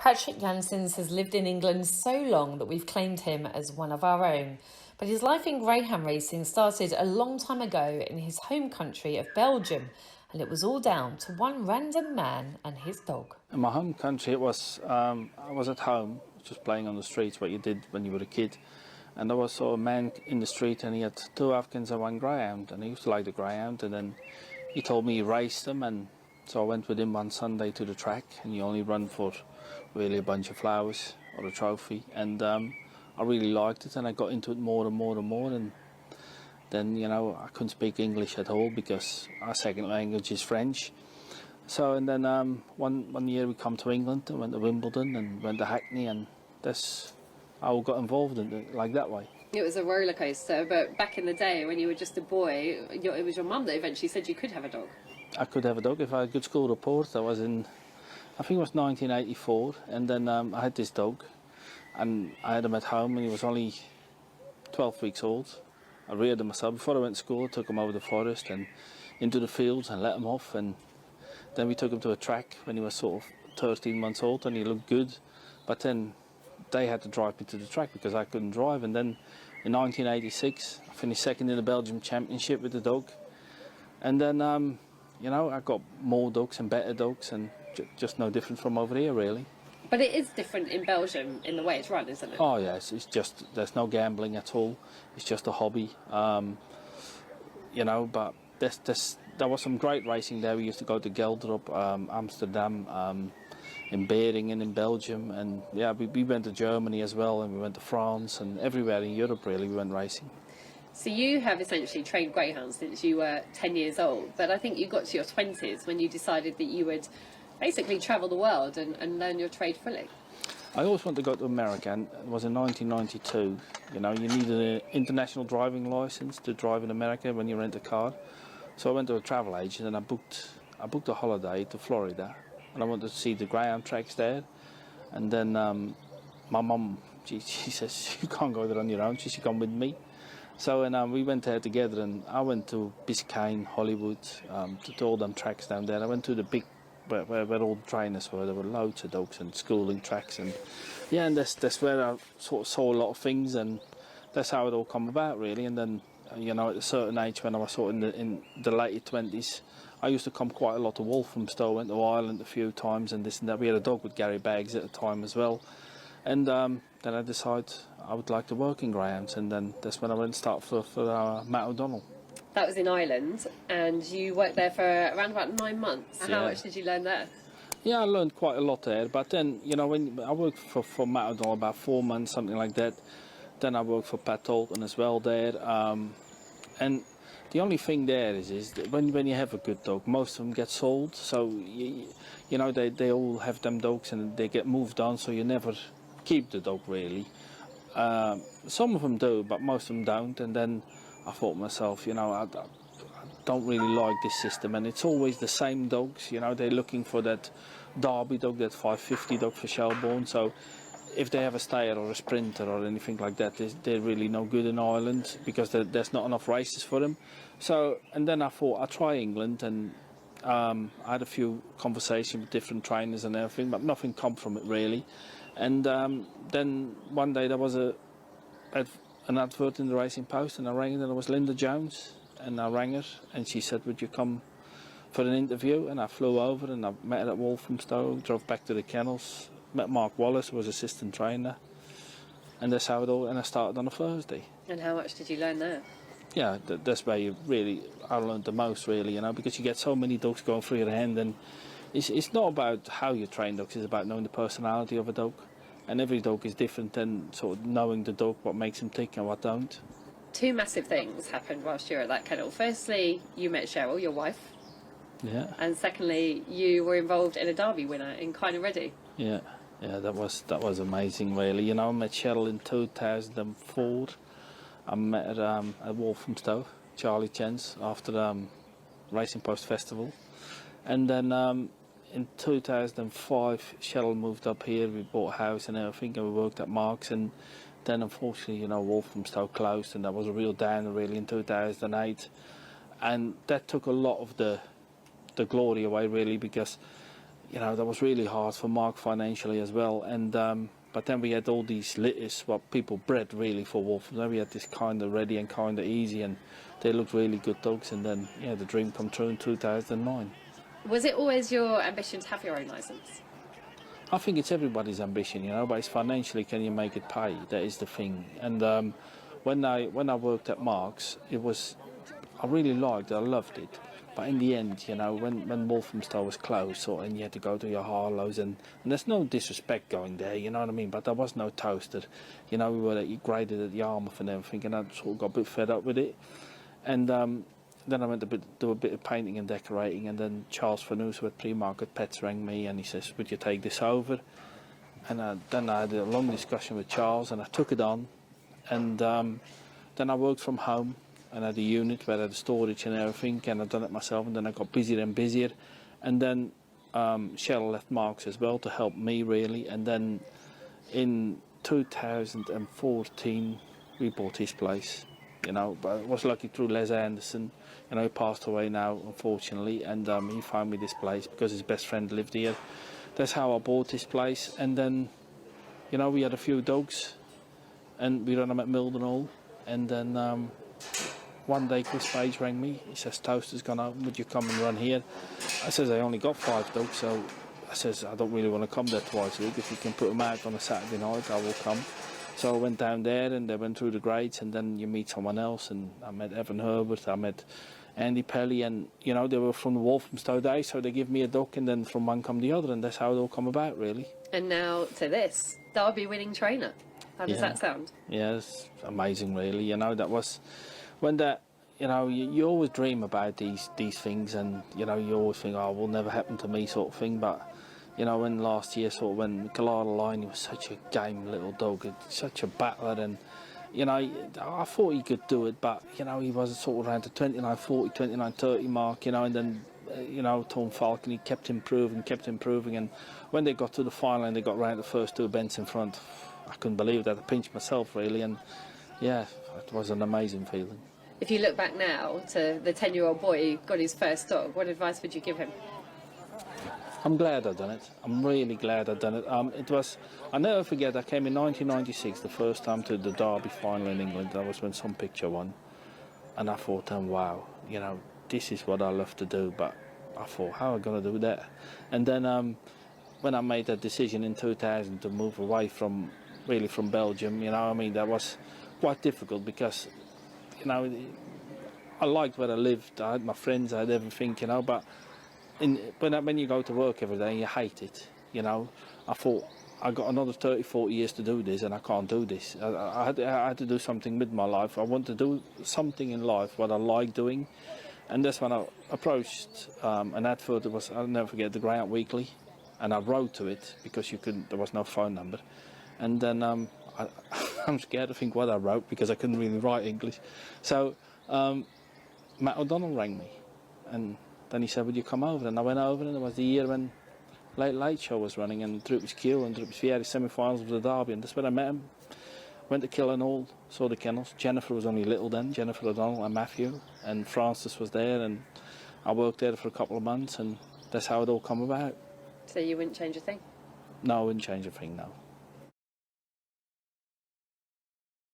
Patrick Janssens has lived in England so long that we've claimed him as one of our own. But his life in greyhound racing started a long time ago in his home country of Belgium, and it was all down to one random man and his dog. In my home country, it was I was at home, just playing on the streets, what you did when you were a kid. And there was sort of a man in the street, and he had 2 Africans and 1 greyhound, and he used to like the greyhound. And then he told me he raced them, and so I went with him one Sunday to the track, and you only run for really a bunch of flowers or a trophy. And I really liked it, and I got into it more and more and more. And then, you know, I couldn't speak English at all because our second language is French. So, and then one year we come to England and went to Wimbledon and went to Hackney, and that's how I got involved in it, like that way. It was a roller coaster, but back in the day when you were just a boy, it was your mum that eventually said you could have a dog. I could have a dog if I had a good school report. That was in, I think it was 1984, and then I had this dog, and I had him at home, and he was only 12 weeks old. I reared him myself. Before I went to school, I took him over the forest and into the fields and let him off, and then we took him to a track when he was sort of 13 months old, and he looked good, but then they had to drive me to the track because I couldn't drive. And then in 1986 I finished second in the Belgian championship with the dog, and then you know, I got more dogs and better dogs, and just no different from over here really. But it is different in Belgium in the way it's run, isn't it? Oh yes, it's just, there's no gambling at all, it's just a hobby. You know, but there was some great racing there. We used to go to Geldrop, Amsterdam, in Beringen in Belgium, and yeah, we went to Germany as well, and we went to France, and everywhere in Europe really we went racing. So you have essentially trained greyhounds since you were 10 years old, but I think you got to your 20s when you decided that you would basically travel the world and learn your trade fully. I always wanted to go to America, and it was in 1992. You know, you needed an international driving license to drive in America when you rent a car. So I went to a travel agent and I booked a holiday to Florida, and I wanted to see the greyhound tracks there. And then my mum, she says, you can't go there on your own, she should come with me. So and we went there together, and I went to Biscayne, Hollywood, to all them tracks down there. I went to the big, where all the trainers were. There were loads of dogs and schooling tracks, and yeah, and that's where I sort of saw a lot of things, and that's how it all come about really. And then, you know, at a certain age, when I was sort of in the late 20s, I used to come quite a lot to Walthamstow, went to Ireland a few times, and this and that. We had a dog with Gary Baggs at the time as well, and then I decided I would like to work in greyhounds, and then that's when I went to start for Matt O'Donnell. That was in Ireland, and you worked there for around about 9 months. Yeah. How much did you learn there? Yeah, I learned quite a lot there, but then, you know, when I worked for Matt O'Donnell about 4 months, something like that. Then I worked for Pat Dalton as well there, and the only thing there is that when you have a good dog, most of them get sold, so you know, they all have them dogs and they get moved on, so you never keep the dog really. Some of them do, but most of them don't. And then I thought to myself, you know, I don't really like this system, and it's always the same dogs. You know, they're looking for that Derby dog, that 550 dog for Shelbourne. So if they have a stayer or a sprinter or anything like that, they're really no good in Ireland because there's not enough races for them. So, and then I thought I'd try England, and I had a few conversations with different trainers and everything, but nothing come from it really. And then one day there was an advert in the Racing Post, and I rang, and it was Linda Jones, and I rang her, and she said, would you come for an interview? And I flew over, and I met her at Walthamstow, drove back to the kennels, met Mark Wallace, who was assistant trainer, and that's how it all, and I started on a Thursday. And how much did you learn there? Yeah, that's where I learned the most really, you know, because you get so many dogs going through your hand, and it's not about how you train dogs, it's about knowing the personality of a dog. And every dog is different, and sort of knowing the dog, what makes him tick and what don't. 2 massive things happened whilst you were at that kennel. Firstly, you met Cheryl, your wife. Yeah. And secondly, you were involved in a Derby winner in Kind of Ready. Yeah, that was amazing really. You know, I met Cheryl in 2004. I met her at Walthamstow, Charlie Chance, after Racing Post Festival. And then in 2005, Cheryl moved up here, we bought a house and everything, and we worked at Marks, and then unfortunately, you know, Walthamstow closed, and that was a real downer really in 2008. And that took a lot of the glory away really, because you know, that was really hard for Mark financially as well. And but then we had all these litters, what people bred really for wolf. Then we had this kind of ready and kind of easy, and they looked really good dogs. And then, yeah, the dream come true in 2009. Was it always your ambition to have your own licence? I think it's everybody's ambition, you know, but it's financially, can you make it pay? That is the thing. And when I worked at Mark's, I really liked it, I loved it. But in the end, you know, when Walthamstow was closed, and you had to go to your Harlows, and there's no disrespect going there, you know what I mean? But there was no toaster. You know, we were graded at Yarmouth and everything, and I sort of got a bit fed up with it. And then I went to do a bit of painting and decorating, and then Charles Fanous at Pre-Market Pets rang me, and he says, would you take this over? And then I had a long discussion with Charles, and I took it on. And then I worked from home, and I had a unit where I had storage and everything, and I'd done it myself, and then I got busier and busier. And then Cheryl left Mark's as well to help me, really. And then in 2014, we bought his place, you know. But I was lucky through Les Anderson, you know, he passed away now, unfortunately, and he found me this place because his best friend lived here. That's how I bought this place. And then, you know, we had a few dogs, and we ran them at Mildenhall. And then one day Chris Page rang me. He says, Toaster's gone open, would you come and run here? I says, I only got 5 dogs, so I says, I don't really want to come there twice a week. If you can put them out on a Saturday night, I will come. So I went down there, and they went through the grades, and then you meet someone else, and I met Evan Herbert, I met Andy Pelly, and, you know, they were from the Walthamstow days, so they give me a dog, and then from one come the other, and that's how it all come about, really. And now to this, Derby winning trainer. How does that sound? Yeah, it's amazing, really. You know, that was when that, you know, you always dream about these things, and, you know, you always think, oh, it will never happen to me, sort of thing. But, you know, when last year, sort of, when Galala Line, he was such a game little dog, such a battler, and, you know, I thought he could do it, but, you know, he was sort of around the 29-40, 29-30 mark, you know, and then, you know, Thorn Falcon, he kept improving, and when they got to the final and they got round the first 2 bents in front, I couldn't believe that. I pinched myself, really, and, yeah, it was an amazing feeling. If you look back now to the 10-year-old boy who got his first dog, what advice would you give him? I'm glad I've done it. I'm really glad I've done it. I'll never forget, I came in 1996, the first time to the Derby final in England. That was when Some Picture won. And I thought, wow, you know, this is what I love to do. But I thought, how am I going to do that? And then when I made that decision in 2000 to move away from Belgium, you know, I mean, that was quite difficult because, you know, I liked where I lived. I had my friends, I had everything, you know, but when you go to work every day, you hate it, you know. I thought, I got another 30, 40 years to do this, and I can't do this. I had to do something with my life. I want to do something in life what I like doing, and that's when I approached an advert. It was, I'll never forget, the Greyhound Weekly, and I wrote to it because there was no phone number, and then I'm scared to think what I wrote because I couldn't really write English. So Matt O'Donnell rang me, and then he said, would you come over? And I went over, and it was the year when Late Show was running, and Drupas Kiel and Drupas Fieri semi-finals of the Derby, and that's where I met him. Went to Killenhall, saw the kennels. Jennifer was only little then, Jennifer O'Donnell and Matthew, and Francis was there, and I worked there for a couple of months, and that's how it all come about. So you wouldn't change a thing? No, I wouldn't change a thing, no.